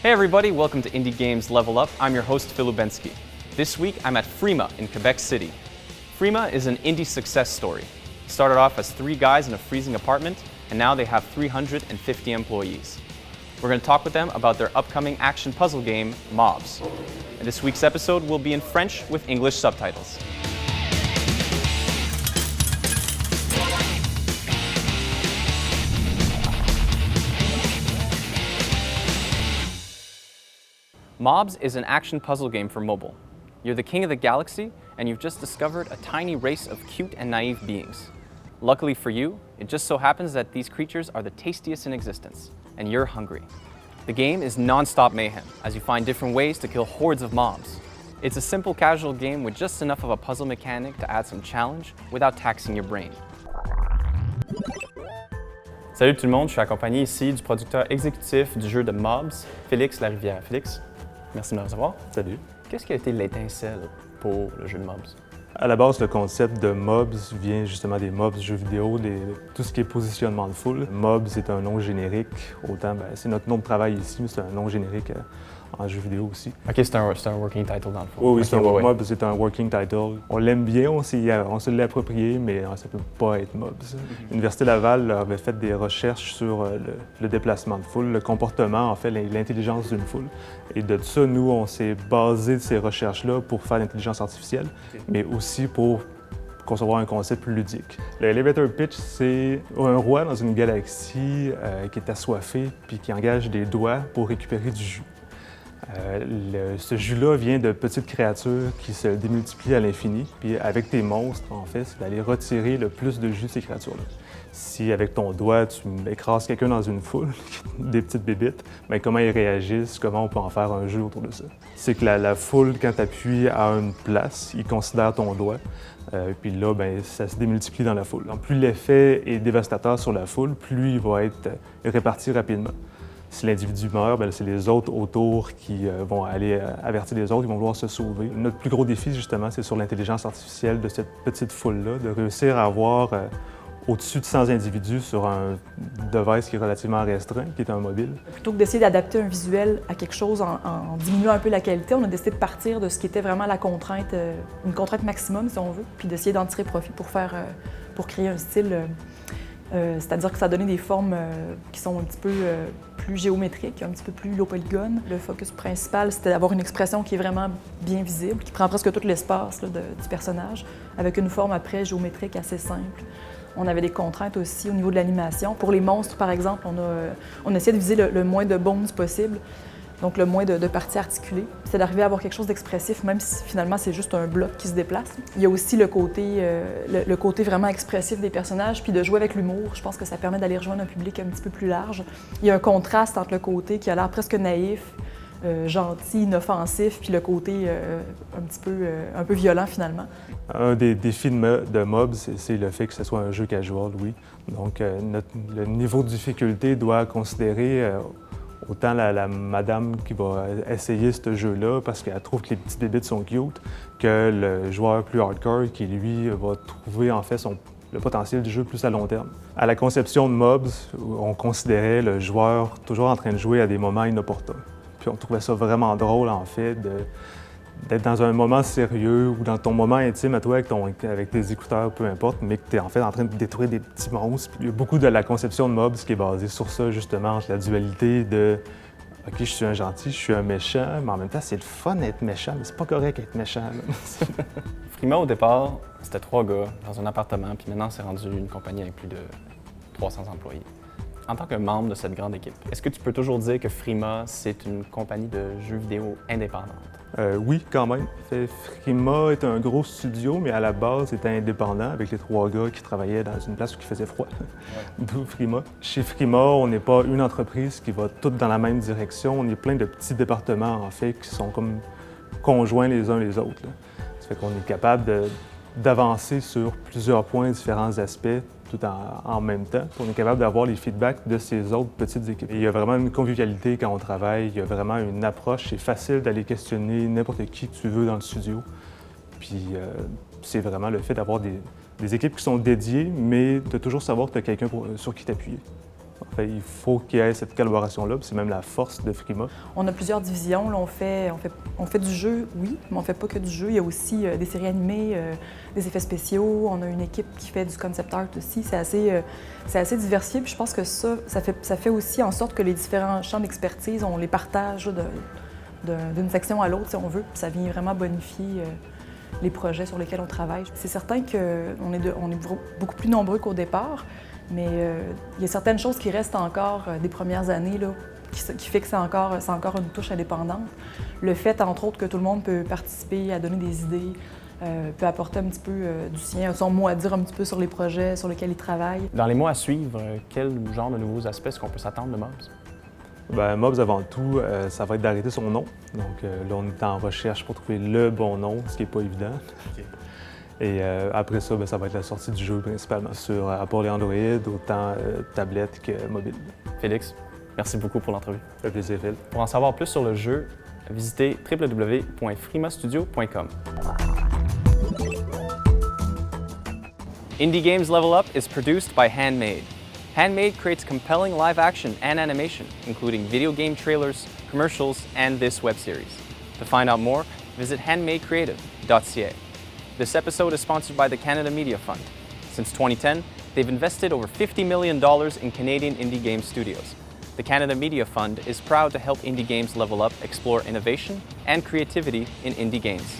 Hey everybody, welcome to Indie Games Level Up. I'm your host, Phil Lubensky. This week, I'm at Frima in Quebec City. Frima is an indie success story. Started off as 3 guys in a freezing apartment, and now they have 350 employees. We're going to talk with them about their upcoming action puzzle game, Mobs. And this week's episode will be in French with English subtitles. Mobs is an action puzzle game for mobile. You're the king of the galaxy, and you've just discovered a tiny race of cute and naive beings. Luckily for you, it just so happens that these creatures are the tastiest in existence, and you're hungry. The game is non-stop mayhem, as you find different ways to kill hordes of mobs. It's a simple casual game with just enough of a puzzle mechanic to add some challenge without taxing your brain. Salut tout le monde, je suis accompagné ici du producteur exécutif du jeu de Mobs, Félix Larivière. Félix, merci de me recevoir. Salut. Qu'est-ce qui a été l'étincelle pour le jeu de Mobs? À la base, le concept de Mobs vient justement des mobs jeux vidéo, tout ce qui est positionnement de foule. Mobs est un nom générique, autant c'est notre nom de travail ici, mais c'est un nom générique en jeu vidéo aussi. Ok, c'est un working title dans le fond. Oui, Okay, Mobs c'est un working title. On l'aime bien, on se l'est approprié, mais ça peut pas être Mobs. L'Université Laval avait fait des recherches sur le déplacement de foule, le comportement, en fait, l'intelligence d'une foule. Et de ça, nous, on s'est basé de ces recherches-là pour faire l'intelligence artificielle, mais aussi pour concevoir un concept plus ludique. Le elevator pitch, c'est un roi dans une galaxie qui est assoiffé puis qui engage des doigts pour récupérer du jus. Ce jus-là vient de petites créatures qui se démultiplient à l'infini. Puis avec tes monstres, en fait, c'est d'aller retirer le plus de jus de ces créatures-là. Si avec ton doigt, tu écrases quelqu'un dans une foule, des petites bébites, bien, comment ils réagissent, comment on peut en faire un jeu autour de ça. C'est que la foule, quand tu appuies à une place, ils considèrent ton doigt. Puis là, bien, ça se démultiplie dans la foule. Donc, plus l'effet est dévastateur sur la foule, plus il va être réparti rapidement. Si l'individu meurt, bien, c'est les autres autour qui vont aller avertir les autres, ils vont vouloir se sauver. Notre plus gros défi, justement, c'est sur l'intelligence artificielle de cette petite foule-là, de réussir à avoir au-dessus de 100 individus sur un device qui est relativement restreint, qui est un mobile. Plutôt que d'essayer d'adapter un visuel à quelque chose en diminuant un peu la qualité, on a décidé de partir de ce qui était vraiment la contrainte, une contrainte maximum, si on veut, puis d'essayer d'en tirer profit pour créer un style. C'est-à-dire que ça a donné des formes qui sont un petit peu plus géométriques, un petit peu plus low polygone. Le focus principal, c'était d'avoir une expression qui est vraiment bien visible, qui prend presque tout l'espace du personnage, avec une forme après géométrique assez simple. On avait des contraintes aussi au niveau de l'animation. Pour les monstres, par exemple, on essayait de viser le moins de bones possible, donc le moins de parties articulées. C'est d'arriver à avoir quelque chose d'expressif, même si finalement c'est juste un bloc qui se déplace. Il y a aussi le côté vraiment expressif des personnages, puis de jouer avec l'humour. Je pense que ça permet d'aller rejoindre un public un petit peu plus large. Il y a un contraste entre le côté qui a l'air presque naïf, gentil, inoffensif, puis le côté un peu violent finalement. Un des défis de Mobs, c'est le fait que ce soit un jeu casual, oui. Donc le niveau de difficulté doit considérer autant la madame qui va essayer ce jeu-là parce qu'elle trouve que les petites bébites sont cute, que le joueur plus hardcore qui, lui, va trouver en fait le potentiel du jeu plus à long terme. À la conception de Mobs, on considérait le joueur toujours en train de jouer à des moments inopportuns. Puis on trouvait ça vraiment drôle, en fait, d'être dans un moment sérieux ou dans ton moment intime à toi avec tes écouteurs, peu importe, mais que tu es en fait en train de détruire des petits monstres. Puis il y a beaucoup de la conception de Mobs qui est basée sur ça, justement, entre la dualité de « OK, je suis un gentil, je suis un méchant, mais en même temps, c'est le fun d'être méchant, mais c'est pas correct d'être méchant. » Frima, au départ, c'était 3 gars dans un appartement, puis maintenant, c'est rendu une compagnie avec plus de 300 employés. En tant que membre de cette grande équipe, est-ce que tu peux toujours dire que Frima, c'est une compagnie de jeux vidéo indépendante? Oui, quand même. Frima est un gros studio, mais à la base, c'était indépendant avec les 3 gars qui travaillaient dans une place où il faisait froid. D'où Frima. Chez Frima, on n'est pas une entreprise qui va toutes dans la même direction. On est plein de petits départements, en fait, qui sont comme conjoints les uns les autres. Là. Ça fait qu'on est capable d'avancer sur plusieurs points, différents aspects, tout en même temps. On est capable d'avoir les feedbacks de ces autres petites équipes. Et il y a vraiment une convivialité quand on travaille, il y a vraiment une approche, c'est facile d'aller questionner n'importe qui que tu veux dans le studio. Puis c'est vraiment le fait d'avoir des équipes qui sont dédiées, mais de toujours savoir que tu as quelqu'un sur qui t'appuyer. En fait, il faut qu'il y ait cette collaboration-là, puis c'est même la force de Frima. On a plusieurs divisions. Là, on fait du jeu, oui, mais on ne fait pas que du jeu. Il y a aussi des séries animées, des effets spéciaux. On a une équipe qui fait du concept art aussi. C'est assez diversifié. Puis je pense que ça fait aussi en sorte que les différents champs d'expertise, on les partage là, d'une section à l'autre, si on veut. Puis ça vient vraiment bonifier les projets sur lesquels on travaille. C'est certain qu'on est beaucoup plus nombreux qu'au départ, mais il y a certaines choses qui restent encore des premières années, là, qui fait que c'est encore une touche indépendante. Le fait, entre autres, que tout le monde peut participer à donner des idées, peut apporter un petit peu du sien, son mot à dire un petit peu sur les projets sur lesquels il travaille. Dans les mois à suivre, quel genre de nouveaux aspects est-ce qu'on peut s'attendre de Mobs? Bien, Mobs, avant tout, ça va être d'arrêter son nom. Donc là, on est en recherche pour trouver le bon nom, ce qui n'est pas évident. OK. Et après ça, bien, ça va être la sortie du jeu principalement pour les Android, autant tablette que mobile. Félix, merci beaucoup pour l'entrevue. Ça fait plaisir, Phil. Pour en savoir plus sur le jeu, visitez www.frimastudio.com. Indie Games Level Up is produced by Handmade. Handmade creates compelling live action and animation, including video game trailers, commercials, and this web series. To find out more, visit handmadecreative.ca. This episode is sponsored by the Canada Media Fund. Since 2010, they've invested over $50 million in Canadian indie game studios. The Canada Media Fund is proud to help indie games level up, explore innovation and creativity in indie games.